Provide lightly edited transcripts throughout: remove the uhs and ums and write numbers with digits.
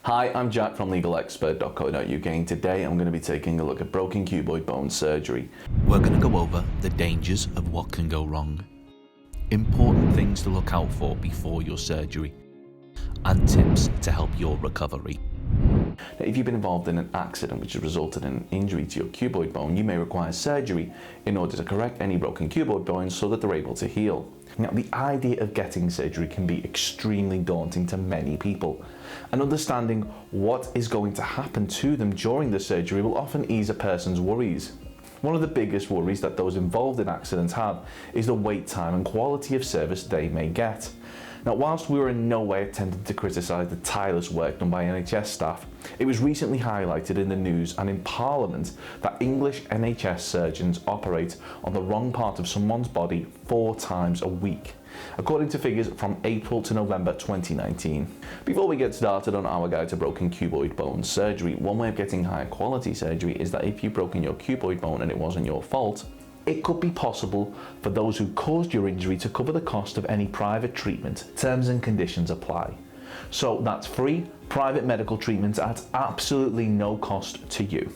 Hi, I'm Jack from legalexpert.co.uk and today I'm going to be taking a look at broken cuboid bone surgery. We're going to go over the dangers of what can go wrong, important things to look out for before your surgery, and tips to help your recovery. Now, if you've been involved in an accident which has resulted in an injury to your cuboid bone, you may require surgery in order to correct any broken cuboid bones so that they're able to heal. Now, the idea of getting surgery can be extremely daunting to many people, and understanding what is going to happen to them during the surgery will often ease a person's worries. One of the biggest worries that those involved in accidents have is the wait time and quality of service they may get. Now, whilst we were in no way attempting to criticise the tireless work done by NHS staff, it was recently highlighted in the news and in Parliament that English NHS surgeons operate on the wrong part of someone's body 4 times a week, according to figures from April to November 2019. Before we get started on our guide to broken cuboid bone surgery, one way of getting higher quality surgery is that if you've broken your cuboid bone and it wasn't your fault, it could be possible for those who caused your injury to cover the cost of any private treatment. Terms and conditions apply. So that's free private medical treatment at absolutely no cost to you.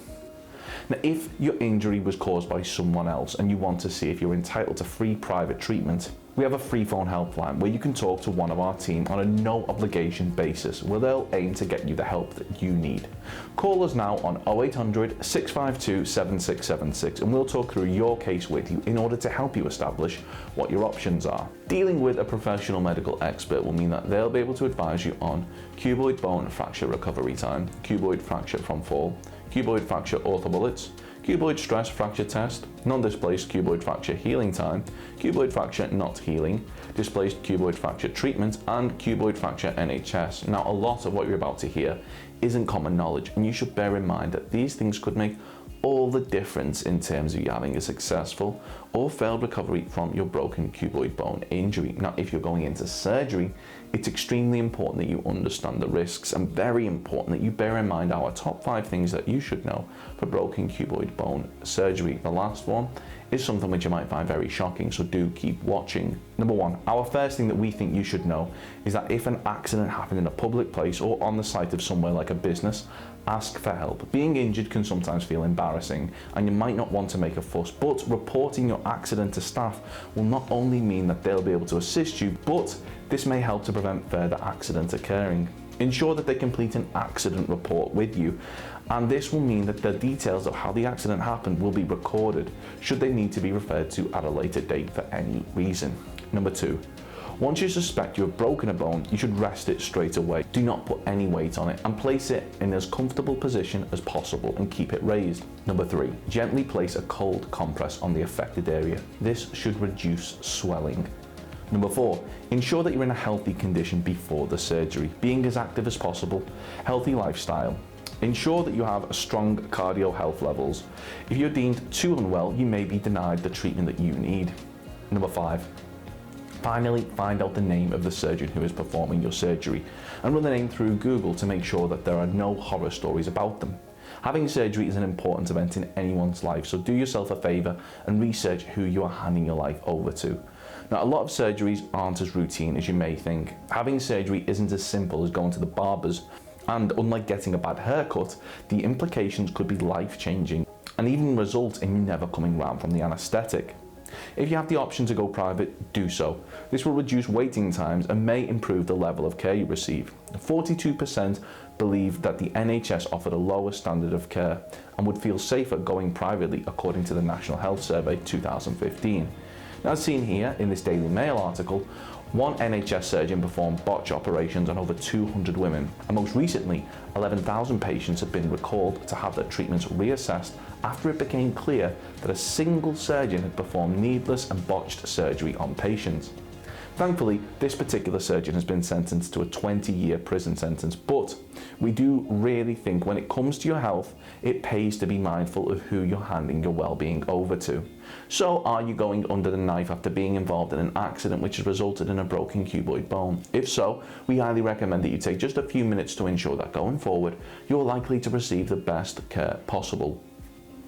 Now, if your injury was caused by someone else and you want to see if you're entitled to free private treatment, we have a free phone helpline where you can talk to one of our team on a no obligation basis, where they'll aim to get you the help that you need. Call us now on 0800 652 7676 and we'll talk through your case with you in order to help you establish what your options are. Dealing with a professional medical expert will mean that they'll be able to advise you on cuboid bone fracture recovery time, cuboid fracture from fall, cuboid fracture orthobullets, cuboid stress fracture test, non-displaced cuboid fracture healing time, cuboid fracture not healing, displaced cuboid fracture treatment, and cuboid fracture NHS. Now, a lot of what you're about to hear isn't common knowledge, and you should bear in mind that these things could make all the difference in terms of you having a successful or failed recovery from your broken cuboid bone injury. Now, if you're going into surgery, it's extremely important that you understand the risks, and very important that you bear in mind our top 5 things that you should know for broken cuboid bone surgery. The last one is something which you might find very shocking, so do keep watching. Number 1, our first thing that we think you should know is that if an accident happened in a public place or on the site of somewhere like a business, ask for help. Being injured can sometimes feel embarrassing and you might not want to make a fuss, but reporting your accident to staff will not only mean that they'll be able to assist you, but this may help to prevent further accidents occurring. Ensure that they complete an accident report with you, and this will mean that the details of how the accident happened will be recorded should they need to be referred to at a later date for any reason. Number 2, once you suspect you have broken a bone, you should rest it straight away. Do not put any weight on it and place it in as comfortable position as possible and keep it raised. Number 3, gently place a cold compress on the affected area. This should reduce swelling. Number 4, ensure that you're in a healthy condition before the surgery, being as active as possible, healthy lifestyle. Ensure that you have strong cardio health levels. If you're deemed too unwell, you may be denied the treatment that you need. Number 5, finally find out the name of the surgeon who is performing your surgery and run the name through Google to make sure that there are no horror stories about them. Having surgery is an important event in anyone's life, so do yourself a favour and research who you are handing your life over to. Now, a lot of surgeries aren't as routine as you may think. Having surgery isn't as simple as going to the barber's, and unlike getting a bad haircut, the implications could be life-changing and even result in you never coming round from the anaesthetic. If you have the option to go private, do so. This will reduce waiting times and may improve the level of care you receive. 42% believe that the NHS offered a lower standard of care and would feel safer going privately, according to the National Health Survey 2015. Now, as seen here in this Daily Mail article, one NHS surgeon performed botch operations on over 200 women, and most recently 11,000 patients have been recalled to have their treatments reassessed after it became clear that a single surgeon had performed needless and botched surgery on patients. Thankfully, this particular surgeon has been sentenced to a 20-year prison sentence, but we do really think when it comes to your health, it pays to be mindful of who you're handing your well-being over to. So, are you going under the knife after being involved in an accident which has resulted in a broken cuboid bone? If so, we highly recommend that you take just a few minutes to ensure that going forward, you're likely to receive the best care possible.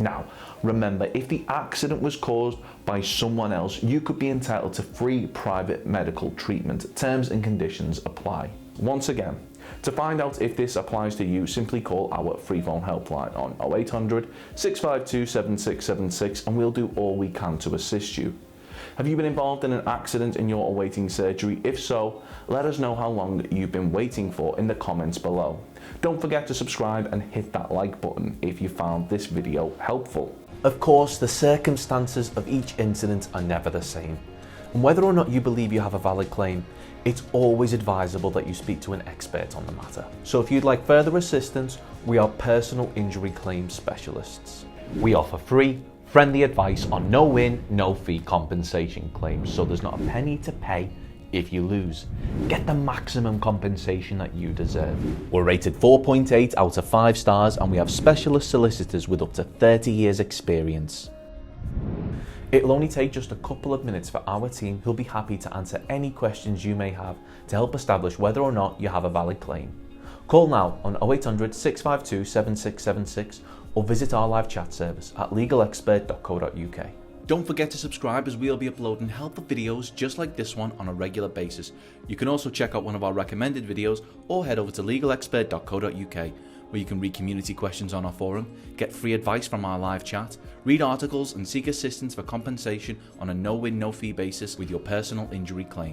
Now, remember, if the accident was caused by someone else, you could be entitled to free private medical treatment. Terms and conditions apply. Once again, To find out if this applies to you, simply call our free phone helpline on 0800 652 7676 and we'll do all we can to assist you. Have you been involved in an accident and you're awaiting surgery? If so, let us know how long you've been waiting for in the comments below. Don't forget to subscribe and hit that like button if you found this video helpful. Of course, the circumstances of each incident are never the same. And whether or not you believe you have a valid claim, it's always advisable that you speak to an expert on the matter. So if you'd like further assistance, we are personal injury claim specialists. We offer free, friendly advice on no win, no fee compensation claims, so there's not a penny to pay if you lose. Get the maximum compensation that you deserve. We're rated 4.8 out of 5 stars and we have specialist solicitors with up to 30 years experience. It'll only take just a couple of minutes for our team who'll be happy to answer any questions you may have to help establish whether or not you have a valid claim. Call now on 0800 652 7676 or visit our live chat service at legalexpert.co.uk. Don't forget to subscribe as we'll be uploading helpful videos just like this one on a regular basis. You can also check out one of our recommended videos or head over to legalexpert.co.uk where you can read community questions on our forum, get free advice from our live chat, read articles and seek assistance for compensation on a no-win, no-fee basis with your personal injury claim.